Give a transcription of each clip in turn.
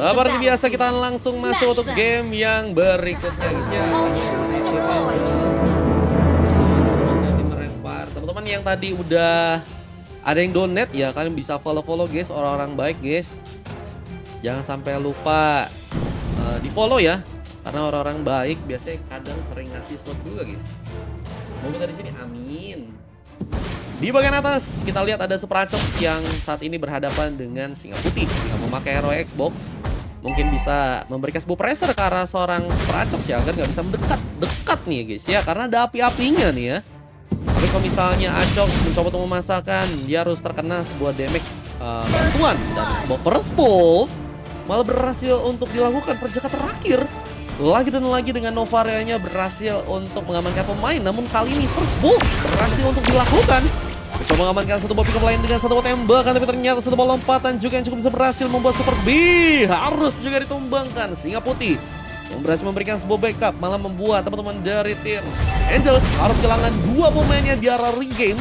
Seperti biasa kita langsung masuk untuk game yang berikutnya guys ya. Tim Red Fire. Teman-teman yang tadi udah ada yang donate ya, kalian bisa follow guys, orang-orang baik guys. Jangan sampai lupa di follow ya, karena orang-orang baik biasanya kadang sering ngasih slot juga guys. Semoga dari sini amin. Di bagian atas kita lihat ada Super Aatrox yang saat ini berhadapan dengan Singa Putih yang memakai hero Xbox. Mungkin bisa memberikan sebuah pressure ke arah seorang Super Aatrox ya, agar nggak bisa mendekat nih guys ya, karena ada api-apinya nih ya. Tapi kalau misalnya Aatrox mencoba untuk memasakkan, dia harus terkena sebuah damage bantuan dari sebuah first pull, malah berhasil untuk dilakukan perjaka terakhir. Lagi dan lagi dengan Novaria-nya berhasil untuk mengamankan pemain, namun kali ini first pull berhasil untuk dilakukan. Coba mengamankan satu ball pick-up lain dengan satu ball tembakan, tapi ternyata satu ball lompatan juga yang cukup bisa berhasil membuat Super B harus juga ditumbangkan. Singa Putih yang berhasil memberikan sebuah backup, malah membuat teman-teman dari tim Angels harus kehilangan dua pemainnya di area ring-game.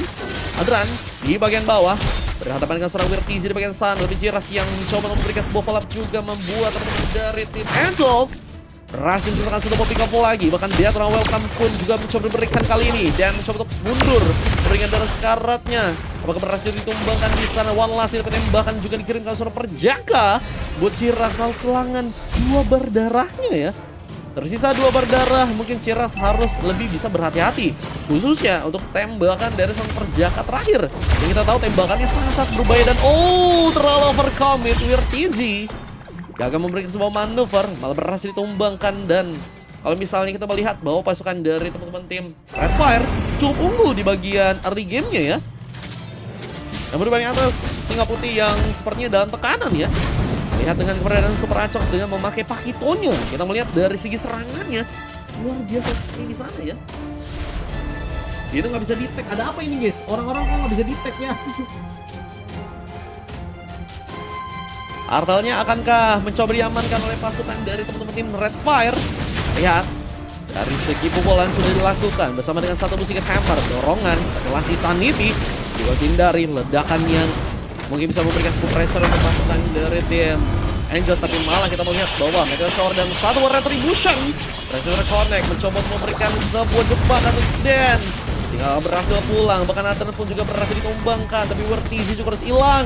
Adran di bagian bawah berhadapan dengan seorang Wirtizi di bagian sana, lebih Jiras yang mencoba memberikan sebuah follow up juga membuat teman-teman dari tim Angels berhasil menciptakan satu pick up lagi. Bahkan dia terang welcome pun juga mencoba diberikan kali ini dan mencoba untuk mundur berikan darah sekaratnya. Apakah berhasil ditumbangkan di sana? One last dapat tembakan juga dikirimkan seorang perjaka. Buat Ciras harus kehilangan dua bar darahnya ya. Tersisa dua bar darah, mungkin Ciras harus lebih bisa berhati-hati, khususnya untuk tembakan dari seorang perjaka terakhir. Yang kita tahu tembakannya sangat berbahaya dan terlalu overcommit. Wirtizi gagal memberikan sebuah manuver, malah berhasil ditumbangkan. Dan kalau misalnya kita melihat bahwa pasukan dari teman-teman tim Red Fire cukup unggul di bagian early game-nya ya. Namun di bagian atas, Singa Putih yang sepertinya dalam tekanan ya. Lihat dengan keberadaan Super Aatrox dengan memakai Pakitonya, kita melihat dari segi serangannya luar biasa sekali di sana ya. Dia tuh nggak bisa di-tag. Ada apa ini guys? Orang-orang kok nggak bisa di-tag ya? Artelnya akankah mencoba diamankan oleh pasukan dari teman-teman tim Red Fire? Lihat, dari segi pukulan sudah dilakukan bersama dengan satu musiket hammer, dorongan, relasi Sanity juga hindari ledakan yang mungkin bisa memberikan sebuah pressure untuk pasukan dari tim Angels. Tapi malah kita melihat bahwa Meteor Shower dan satu Retribution berhasil reconnect, mencoba memberikan sebuah jebakan untuk Dan. Sehingga berhasil pulang, bahkan Nathan pun juga berhasil ditumbangkan, tapi Wirtizi juga harus hilang.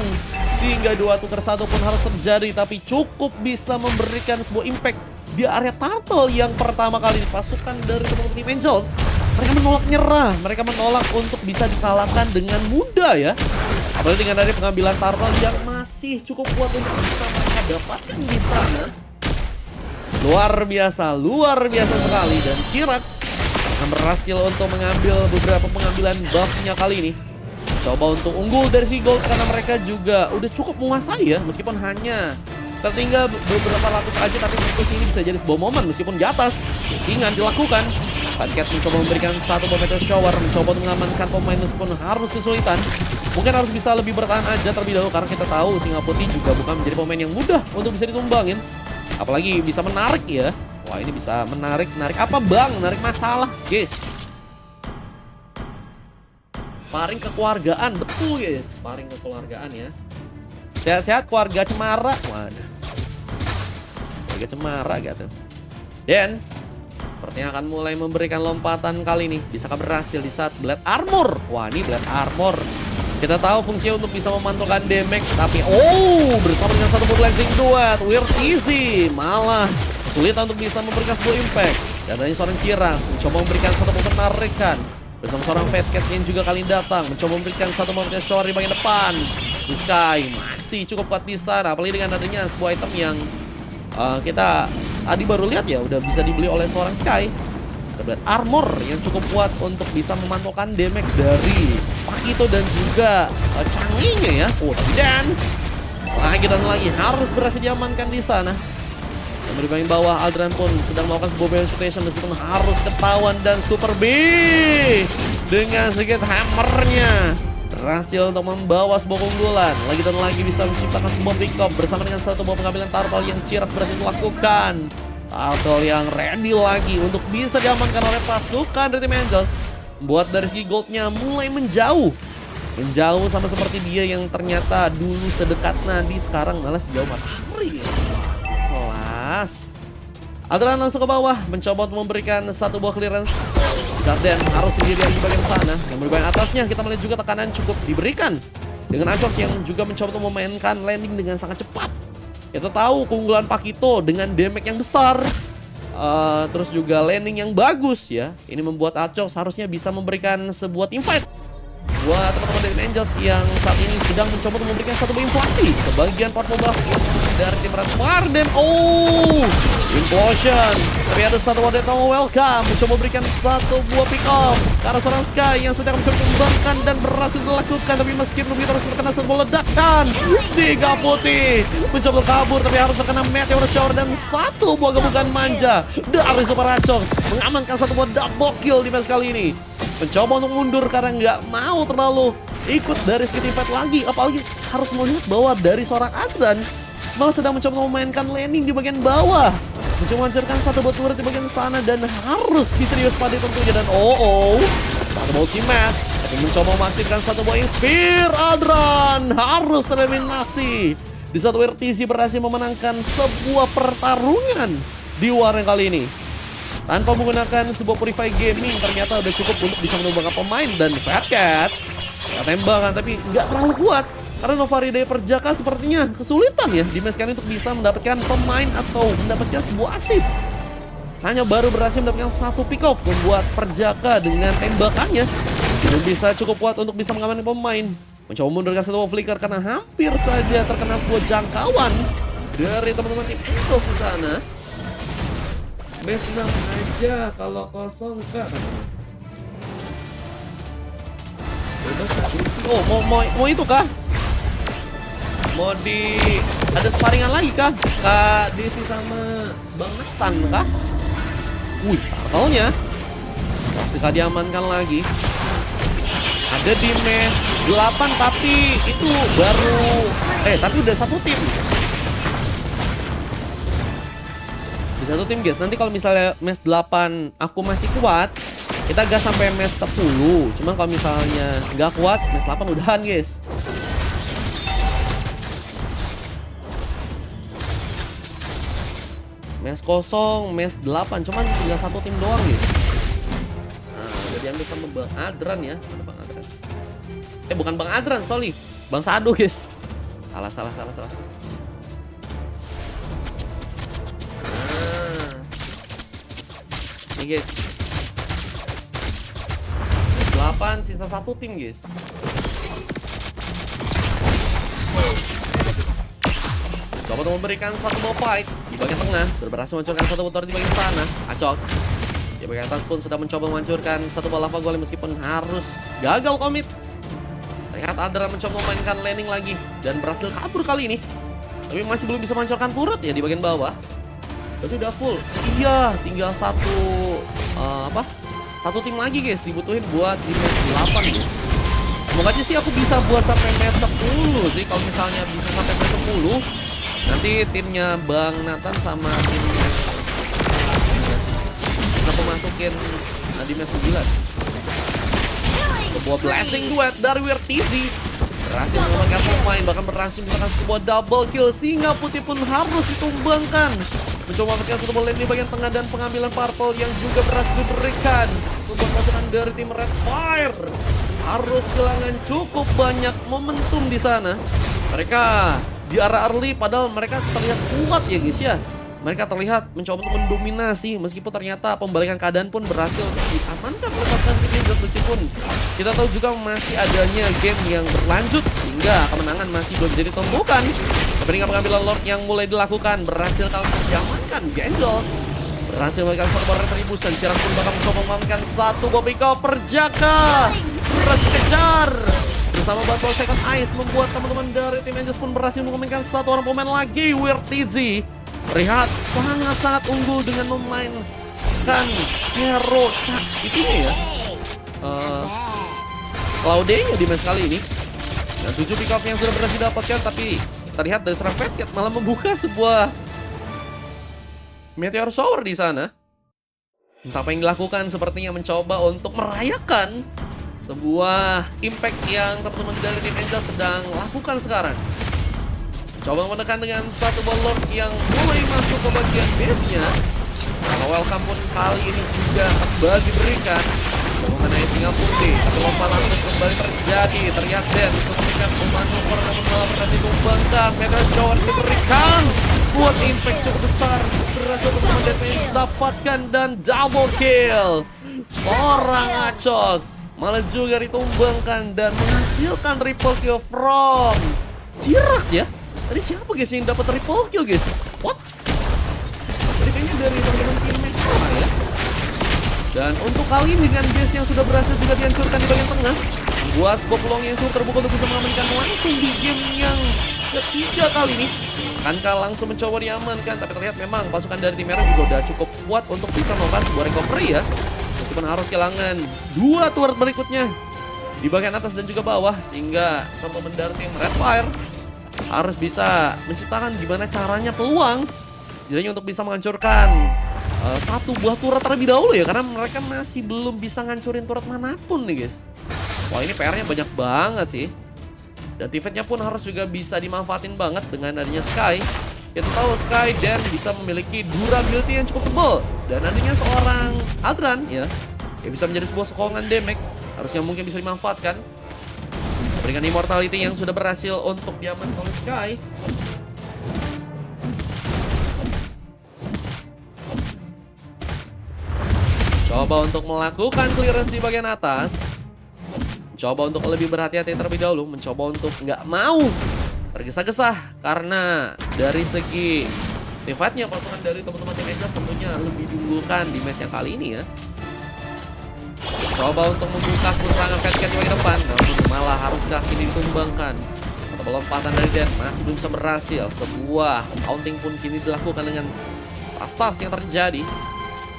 Sehingga 2-1 pun harus terjadi, tapi cukup bisa memberikan sebuah impact di area turtle yang pertama kali pasukan dari teman-teman tim Angels. Mereka menolak nyerah, mereka menolak untuk bisa dikalahkan dengan mudah ya. Apalagi dengan dari pengambilan turtle yang masih cukup kuat untuk bisa mereka dapatkan di sana. Luar biasa sekali. Dan Chirax akan berhasil untuk mengambil beberapa pengambilan buff-nya kali ini. Coba untuk unggul dari si gold karena mereka juga udah cukup menguasai ya, meskipun hanya tertinggal beberapa ratus aja, tapi tentu ini bisa jadi sebuah momen meskipun di atas. Settingan dilakukan. Fatcat mencoba memberikan satu Meteor Shower, mencoba mengamankan pemain meskipun harus kesulitan. Mungkin harus bisa lebih bertahan aja terlebih dahulu karena kita tahu Singa Putih juga bukan menjadi pemain yang mudah untuk bisa ditumbangin. Apalagi bisa menarik ya. Wah, ini bisa menarik apa bang? Menarik masalah guys. Sparring kekeluargaan, betul guys. Sparring kekeluargaan ya. Sehat-sehat keluarga Cemara. Waduh. Keluarga Cemara gitu. Dan sepertinya akan mulai memberikan lompatan kali ini. Bisakah berhasil di saat Blade Armor? Wah, ini Blade Armor. Kita tahu fungsinya untuk bisa memantulkan damage, tapi bersama dengan satu Glancing Duet, Wirtizi malah kesulitan untuk bisa memberikan sebuah impact. Dan dari seorang Ciras mencoba memberikan satu penarikan bersama seorang Fatcat yang juga kali datang mencoba memberikan satu Meteor Shower di bagian depan. The Sky masih cukup kuat di sana, apalagi dengan adanya sebuah item yang kita tadi baru lihat ya, udah bisa dibeli oleh seorang Sky. Ada armor yang cukup kuat untuk bisa memantulkan damage dari Pakito dan juga Changinya ya. Tapi Dan lagi dan lagi harus berhasil diamankan di sana. Dan di bagian bawah Aldran pun sedang melakukan sebuah balance rotation meskipun harus ketahuan, dan Super B dengan sedikit hammernya berhasil untuk membawa sebuah keunggulan. Lagi dan lagi bisa menciptakan sebuah pick up bersama dengan satu buah pengambilan turtle yang Chirax berhasil melakukan. Turtle yang ready lagi untuk bisa diamankan oleh pasukan dari tim Angels. Membuat dari segi goldnya mulai menjauh. Menjauh sama seperti dia yang ternyata dulu sedekat nadi, sekarang malah sejauh matahari. atas. Adran langsung ke bawah, mencoba untuk memberikan satu buah clearance. Zarden harus sendirian di bagian sana. Dan di bagian atasnya kita melihat juga tekanan cukup diberikan. Dengan Acox yang juga mencoba untuk memainkan landing dengan sangat cepat. Kita tahu keunggulan Pakito dengan damage yang besar. Terus juga landing yang bagus ya. Ini membuat Acox harusnya bisa memberikan sebuah team fight buat teman-teman dari Angels yang saat ini sedang mencoba untuk memberikan satu inflasi ke bagian part mobile dari tim Red Fire. Dan implosion. Tapi ada satu wadah tamu welcome mencoba memberikan satu buah pick up ke arah seorang Sky yang sudah mencoba mengembangkan dan berhasil dilakukan. Tapi meskipun begitu harus terkena sebuah ledakan, Singa Putih mencoba kabur tapi harus terkena meteor shower dan satu buah gemukan manja dari Super Acox mengamankan satu buah double kill di match kali ini. Mencoba untuk mundur karena nggak mau terlalu ikut dari skill fight lagi. Apalagi harus melihat bahwa dari seorang Adran malah sedang mencoba memainkan landing di bagian bawah. Mencoba menghancurkan satu buah turret di bagian sana dan harus bisa diwaspadai tentunya. Dan satu buah ultimate tapi mencoba memastikan satu buah inspire. Adran harus tereliminasi. Di satu RTZ berhasil memenangkan sebuah pertarungan di war yang kali ini. Tanpa menggunakan sebuah Purify Gaming ternyata udah cukup untuk bisa menumbangkan pemain. Dan Fat Cat tembakan tapi nggak terlalu kuat karena Novaride Perjaka sepertinya kesulitan ya di match kali untuk bisa mendapatkan pemain atau mendapatkan sebuah assist. Hanya baru berhasil mendapatkan satu pick off, membuat Perjaka dengan tembakannya belum bisa cukup kuat untuk bisa mengamankan pemain. Mencoba mundurkan satu flicker karena hampir saja terkena sebuah jangkauan dari teman-teman tim Angels di sana. Mes 6 aja kalau kosong kak. Mau itu kah? Mau ada sparingan lagi kah? Kak Desi sama Bang Nathan kah? Turtle-nya masih kah diamankan lagi. Ada di mes 8 tapi itu baru tapi udah satu tim. Di satu tim guys, nanti kalau misalnya match 8 aku masih kuat, kita gas sampai match 10. Cuman kalau misalnya nggak kuat, match 8 udahan guys. Match kosong, match 8, cuman tinggal satu tim doang guys. Nah, udah diambil sama Bang Adran ya. Mana Bang Adran? Bukan Bang Adran, sorry. Bang Sado guys. Salah. Nih guys, 8 sisa satu tim guys. Coba untuk memberikan satu ball fight di bagian tengah. Sudah berhasil menghancurkan satu motor di bagian sana. Acox di bagian atas pun sudah mencoba menghancurkan satu ball lava golem meskipun harus gagal komit. Terlihat Adra mencoba memainkan landing lagi dan berhasil kabur kali ini. Tapi masih belum bisa menghancurkan turret ya di bagian bawah. Berarti udah full. Iya, tinggal satu tim lagi guys dibutuhin buat di match 8 guys. Semoga aja sih aku bisa buat sampai match 10 sih. Kalau misalnya bisa sampai match 10, nanti timnya Bang Nathan sama timnya bisa aku masukin di match 9. Sebuah blessing duet dari WRTZ berhasil mengamankan pemain, bahkan berhasil melakukan sebuah double kill. Singa Putih pun harus ditumbangkan. Mencoba memberikan satu bola di bagian tengah dan pengambilan purple yang juga berhasil diberikan. Membuat pasukan dari tim Red Fire harus kehilangan cukup banyak momentum di sana. Mereka di arah early padahal mereka terlihat kuat ya guys ya. Mereka terlihat mencoba untuk mendominasi meskipun ternyata pembalikan keadaan pun berhasil diamankan oleh pasukan tim Angels meskipun kita tahu juga masih adanya game yang berlanjut sehingga kemenangan masih belum jadi tentukan. Tapi pengambilan Lord yang mulai dilakukan berhasil kalau diamankan di Angels. Berhasil memberikan satu bar retribution. Siram pun bakal mencoba mengamankan satu Bobiko. Perjaka berhasil dikejar bersama bantuan Second Ice membuat teman-teman dari tim Angels pun berhasil mengamankan satu orang pemain lagi. WRTZ terlihat sangat-sangat unggul dengan memainkan hero itunya ya Claude di match kali ini. Dan 7 pick up yang sudah berhasil didapatkan, tapi terlihat dari serang Fat Cat malah membuka sebuah meteor shower di sana. Entah apa yang dilakukan, sepertinya mencoba untuk merayakan sebuah impact yang teman-teman dari tim Angel sedang lakukan sekarang. Coba menekan dengan satu buah Lord yang mulai masuk ke bagian base-nya. Kalau welcome pun kali ini juga kembali diberikan. Coba mengenai Singapura, tapi lompatan terus kembali terjadi. Teriak Dan untuk memberikan manuver namun malah berhasil ditumbangkan. Meteor Shower diberikan. Buat impact cukup besar. Berhasil bersama defense dapatkan dan double kill. Seorang Aatrox malah juga ditumbangkan dan menghasilkan triple kill from Jirax ya. Tadi siapa guys yang dapat triple kill guys? What? Tadi kayaknya dari teman-teman tim Metro ya. Dan untuk kali ini dengan base yang sudah berhasil juga dihancurkan di bagian tengah, buat sebuah peluang yang cukup terbuka untuk bisa mengamankan langsung di game yang ketiga kali ini. Akankah langsung mencoba diamankan, tapi terlihat memang pasukan dari tim merah juga udah cukup kuat untuk bisa melakukan sebuah recovery ya. Meskipun harus kehilangan 2 turret berikutnya di bagian atas dan juga bawah, sehingga teman-teman dari tim Redfire harus bisa menciptakan gimana caranya peluang setidaknya untuk bisa menghancurkan satu buah turret terlebih dahulu ya, karena mereka masih belum bisa ngancurin turret manapun nih guys. Wah, ini PR-nya banyak banget sih. Dan defense-nya pun harus juga bisa dimanfaatin banget dengan adanya Skye. Kita tahu Skye dan bisa memiliki durability yang cukup tebal. Dan adanya seorang Adran ya, yang bisa menjadi sebuah sokongan damage, harusnya mungkin bisa dimanfaatkan. Berikan immortality yang sudah berhasil untuk diamankan oleh Skye. Coba untuk melakukan clearance di bagian atas. Coba untuk lebih berhati-hati terlebih dahulu. Mencoba untuk nggak mau tergesa-gesa. Karena dari segi tifatnya pasukan dari teman-teman tim Angels tentunya lebih diunggulkan di match yang kali ini ya. Coba untuk membuka serangan Fatcat di bagian depan. Namun malah haruskah kini ditumbangkan. Satu pelompatan dari Dan masih belum bisa berhasil. Sebuah counting pun kini dilakukan dengan tas-tas yang terjadi.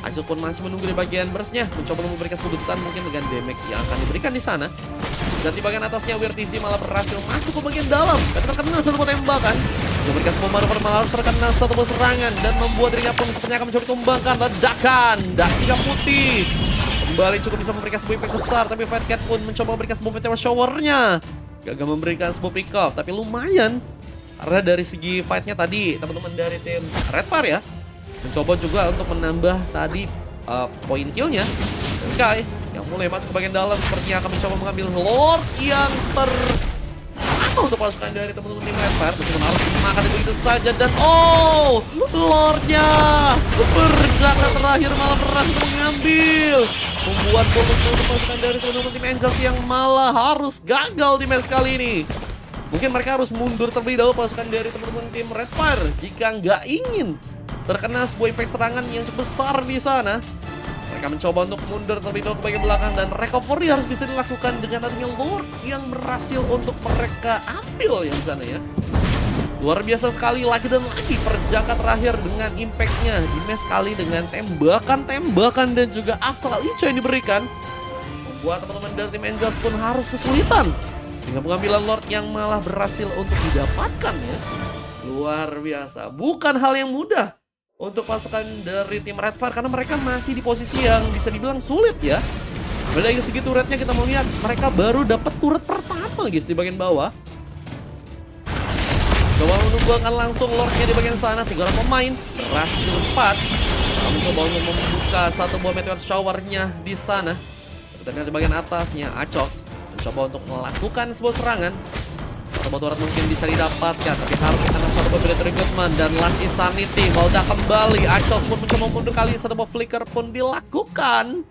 Acil pun masih menunggu di bagian burst-nya, mencoba memberikan kejutan mungkin dengan damage yang akan diberikan di sana. Dan di bagian atasnya WRTC malah berhasil masuk ke bagian dalam dan terkena satu buah tembakan. Memberikan sebuah manuver malah harus terkena satu buah serangan dan membuat dirinya pun sepertinya akan mencoba ditumbangkan. Ledakan Daxika putih kembali cukup bisa memberikan sebuah impact besar, tapi Fatcat pun mencoba memberikan sebuah meteor shower-nya. Gagal memberikan sebuah pick off, tapi lumayan karena dari segi fight-nya tadi teman-teman dari tim Redfire ya mencoba juga untuk menambah tadi poin kill-nya. Dan Skye yang mulai masuk ke bagian dalam sepertinya akan mencoba mengambil Lord yang untuk pasukan dari teman-teman tim Redfire. Meskipun harus dimakan begitu saja dan Lord-nya berjangka terakhir malah berhasil mengambil. Membuat bonus untuk pasukan dari teman-teman tim Angels yang malah harus gagal di match kali ini. Mungkin mereka harus mundur terlebih dahulu pasukan dari teman-teman tim Redfire jika nggak ingin terkena sebuah impact serangan yang cukup besar di sana. Mereka mencoba untuk mundur terlebih dahulu ke bagian belakang dan recovery harus bisa dilakukan dengan adanya Lord yang berhasil untuk mereka ambil yang di sana ya. Luar biasa sekali lagi dan lagi perjangka terakhir dengan impactnya di match kali dengan tembakan dan juga Astral Ico yang diberikan. Membuat teman-teman dari tim Angels pun harus kesulitan dengan pengambilan Lord yang malah berhasil untuk didapatkan ya. Luar biasa, bukan hal yang mudah untuk pasukan dari tim Redfire karena mereka masih di posisi yang bisa dibilang sulit ya. Dari segi turretnya kita mau lihat mereka baru dapat turret pertama guys di bagian bawah. Coba menumbangkan langsung Lordnya di bagian sana. 3 orang pemain berhasil cepat mencoba untuk membuka satu buah meteor shower-nya di sana. Ternyata di bagian atasnya Aatrox mencoba untuk melakukan sebuah serangan. Satu buah turret mungkin bisa didapatkan, tapi harus karena satu buah military recruitment dan last insanity. Meledak kembali, Aatrox pun mencoba mundur kali, satu buah flicker pun dilakukan.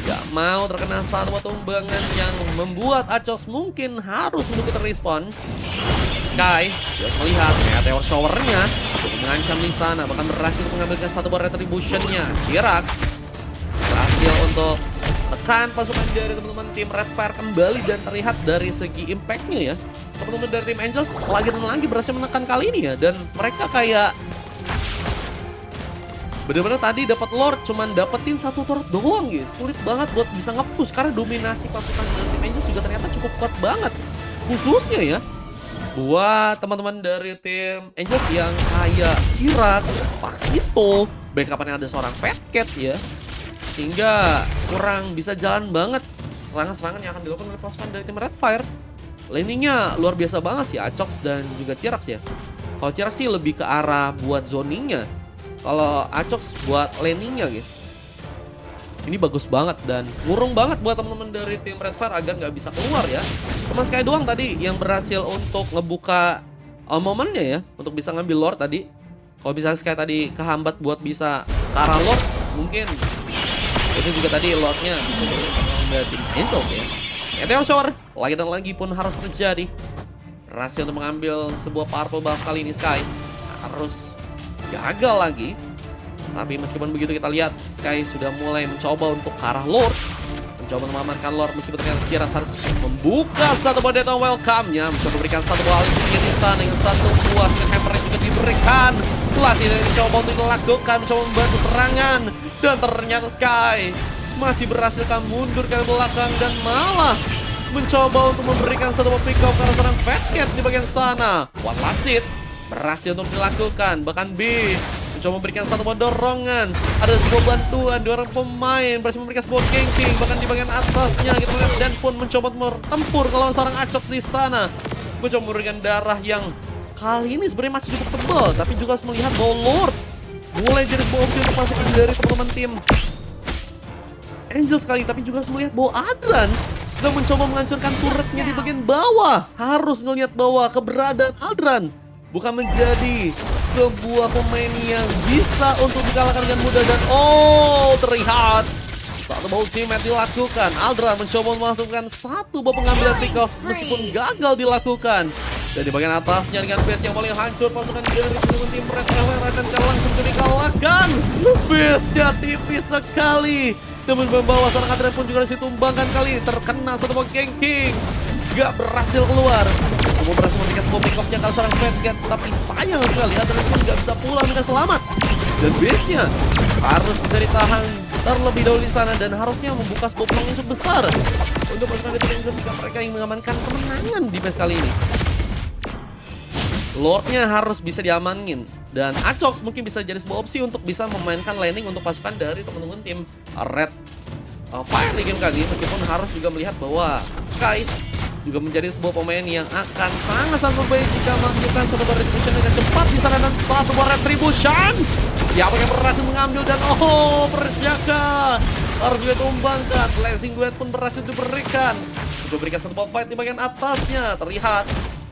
Gak mau terkena satu buah tumbangan yang membuat Aatrox mungkin harus menunggu terrespon. Skye harus melihat meteor shower-nya untuk mengancam di sana, bahkan berhasil mengambilkan satu buah retribution-nya. Jirax berhasil untuk tekan pasukan dari teman-teman tim Redfire kembali dan terlihat dari segi impact-nya ya. Teman-teman dari tim Angels lagi dan lagi berhasil menekan kali ini ya, dan mereka kayak bener-bener tadi dapat Lord cuman dapetin satu turret doang guys. Sulit banget buat bisa nge-push karena dominasi pasukan dari tim Angels juga ternyata cukup kuat banget. Khususnya ya buat teman-teman dari tim Angels yang kayak Jirax, Pakito, backup-nya ada seorang Fatcat ya. Sehingga kurang bisa jalan banget serangan-serangan yang akan dilakukan oleh pasukan dari tim Redfire. Laningnya luar biasa banget sih Aatrox dan juga Chirax ya. Kalau Chirax sih lebih ke arah buat zoningnya. Kalau Aatrox buat laningnya guys. Ini bagus banget dan ngurung banget buat temen-temen dari tim Red Fire agar nggak bisa keluar ya. Cuma Sky doang tadi yang berhasil untuk ngebuka momennya ya, untuk bisa ngambil Lord tadi. Kalau bisa Sky tadi kehambat buat bisa ke arah Lord, mungkin itu juga tadi Lordnya bisa mengambil tim Angels ya. Meteor Shower lagi dan lagi pun harus terjadi. Berhasil untuk mengambil sebuah purple buff kali ini Sky. Harus gagal lagi. Tapi meskipun begitu kita lihat Sky sudah mulai mencoba untuk ke arah Lord. Mencoba mengamankan Lord meskipun ternyata Chirax harus membuka satu buah Death Welcome-nya. Mencoba memberikan satu buah Alicia di sana dengan satu buah hammer yang juga diberikan. Kelas ini dicoba untuk dilakukan, mencoba membantu serangan. Dan ternyata Sky masih berhasil mundur ke belakang dan malah mencoba untuk memberikan satu pick up karena seorang Fat Cat di bagian sana. One last hit berhasil untuk dilakukan, bahkan B mencoba memberikan satu buah dorongan. Ada sebuah bantuan dua orang pemain berhasil memberikan sebuah ganking, bahkan di bagian atasnya kita lihat Dan pun mencoba bertempur melawan seorang Aatrox di sana. Mencoba memberikan darah yang kali ini sebenarnya masih cukup tebal, tapi juga harus melihat bahwa Lord mulai jadi sebuah opsi untuk masuk dari teman-teman tim Angel sekali, tapi juga harus melihat bahwa Adran sudah mencoba menghancurkan turretnya di bagian bawah. Harus ngelihat bahwa keberadaan Adran bukan menjadi sebuah pemain yang bisa untuk dikalahkan dengan mudah. Dan terlihat satu bau ultimate dilakukan. Aldra mencoba memasukkan satu buah pengambilan pick off meskipun gagal dilakukan. Dan di bagian atasnya dengan base yang paling hancur, pasukan dari seluruh tim Red Fire akan langsung dikalahkan. Base-nya tipis sekali. Namun membawa seorang Adrian pun juga ditumbangkan kali ini. Terkena satu buah ganking. Gak berhasil keluar. Cuma berhasil memberikan sebuah pick off-nya kalau seorang Fat Cat. Tapi sayang sekali Adrian pun gak bisa pulang dengan selamat. Dan base-nya harus bisa ditahan terlebih dahulu di sana. Dan harusnya membuka sebuah peluang yang cukup besar untuk pasukan dari Inggris jika mereka yang mengamankan kemenangan di base kali ini. Lordnya harus bisa diamanin. Dan Aatrox mungkin bisa jadi sebuah opsi untuk bisa memainkan laning untuk pasukan dari teman-teman tim Red Fire di game kali ini. Meskipun harus juga melihat bahwa Sky juga menjadi sebuah pemain yang akan sangat-sangat membaik jika melakukan satu buah retribution dengan cepat di sana. Dan satu buah retribution, siapa yang berhasil mengambil dan berjaga harus juga ditumbangkan. Lansing Duet pun berhasil diberikan. Coba berikan satu buah fight di bagian atasnya. Terlihat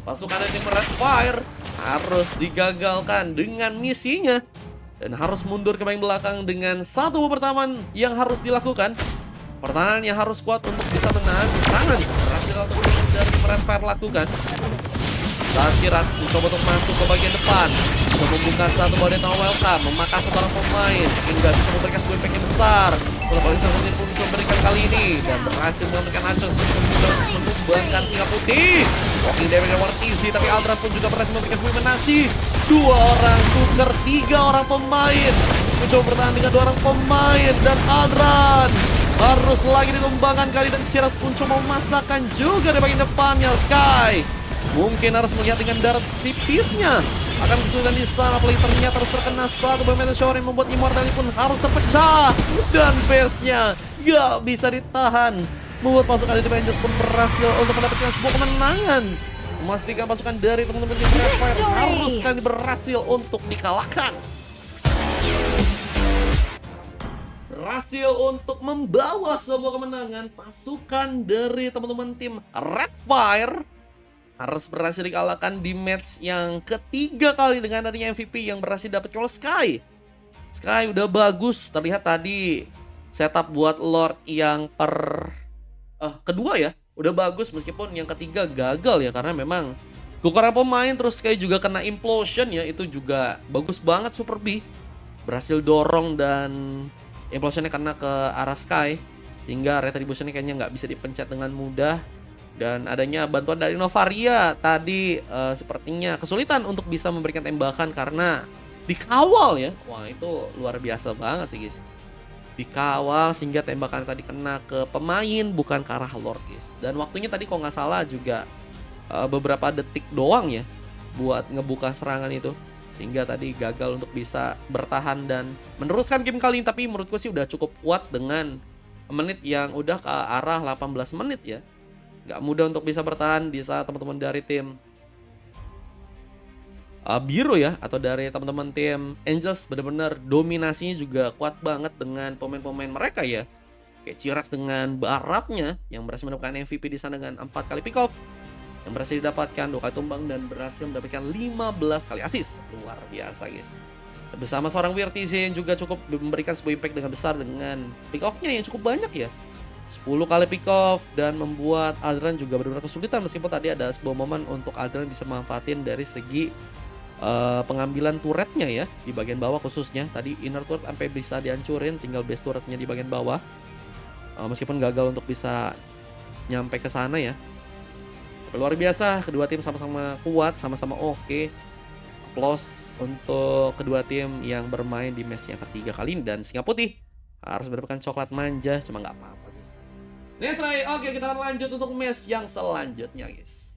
pasukan dari tim Red Fire harus digagalkan dengan misinya dan harus mundur ke bagian belakang dengan satu buah pertahanan yang harus dilakukan. Pertahanan yang harus kuat untuk bisa menahan serangan. Berhasil untuk dari Red Fire lakukan. Saat Chirax mencoba untuk masuk ke bagian depan, untuk membuka satu buah Death Welcome, memakan seorang pemain hingga bisa memberikan sebuah impact yang besar. Setelah paling sang pun bisa memberikan kali ini dan berhasil mengamankan Aatrox untuk menumbangkan singa putih. Walking damage yang easy, tapi Aldra pun juga berhasil memberikan sebuah menasi. Dua orang tuker, tiga orang pemain. Mencoba bertahan dengan dua orang pemain dan Aldran harus lagi ditumbangkan kali dan Chirax pun coba memasakkan juga di bagian depannya. Sky mungkin harus melihat dengan darah tipisnya akan kesulitan di sana. Apalagi ternyata harus terkena satu buah Meteor Shower yang membuat Immortality pun harus terpecah dan base-nya gak bisa ditahan, membuat pasukan dari Avengers pun berhasil untuk mendapatkan sebuah kemenangan, memastikan pasukan dari teman-teman tim Red Fire harus sekali berhasil untuk dikalahkan. Berhasil untuk membawa sebuah kemenangan. Pasukan dari teman-teman tim Red Fire harus berhasil dikalahkan di match yang ketiga kali dengan adanya MVP yang berhasil dapat oleh Sky. Sky udah bagus, terlihat tadi setup buat Lord yang kedua ya, udah bagus meskipun yang ketiga gagal ya karena memang kekurangan pemain. Terus Sky juga kena implosion ya, itu juga bagus banget Super B. Berhasil dorong dan implosionnya kena ke arah Sky sehingga retributionnya kayaknya nggak bisa dipencet dengan mudah. Dan adanya bantuan dari Novaria tadi sepertinya kesulitan untuk bisa memberikan tembakan karena dikawal ya. Wah itu luar biasa banget sih guys. Dikawal sehingga tembakan tadi kena ke pemain bukan ke arah Lord guys. Dan waktunya tadi kalau nggak salah juga beberapa detik doang ya buat ngebuka serangan itu. Sehingga tadi gagal untuk bisa bertahan dan meneruskan game kali ini. Tapi menurutku sih udah cukup kuat dengan menit yang udah ke arah 18 menit ya. Gak mudah untuk bisa bertahan di saat teman-teman dari tim biru ya, atau dari teman-teman tim Angels benar-benar dominasinya juga kuat banget dengan pemain-pemain mereka ya. Kayak Chirax dengan baratnya yang berhasil mendapatkan MVP di sana dengan 4 kali pick off, yang berhasil didapatkan 2 kali tumbang dan berhasil mendapatkan 15 kali assist. Luar biasa guys. Bersama seorang Wirtize yang juga cukup memberikan sebuah impact dengan besar dengan pick off-nya yang cukup banyak ya. 10 kali pick off dan membuat Aldran juga benar-benar kesulitan, meskipun tadi ada sebuah momen untuk Aldran bisa memanfaatin dari segi pengambilan turretnya ya di bagian bawah, khususnya tadi inner turret sampai bisa dihancurin, tinggal base turretnya di bagian bawah. Meskipun gagal untuk bisa nyampe ke sana ya. Tapi luar biasa, kedua tim sama-sama kuat, sama-sama oke. Applause untuk kedua tim yang bermain di match yang ketiga kali ini, dan Singa Putih harus mendapatkan coklat manja, cuma nggak apa-apa guys. Next try, oke kita akan lanjut untuk match yang selanjutnya guys.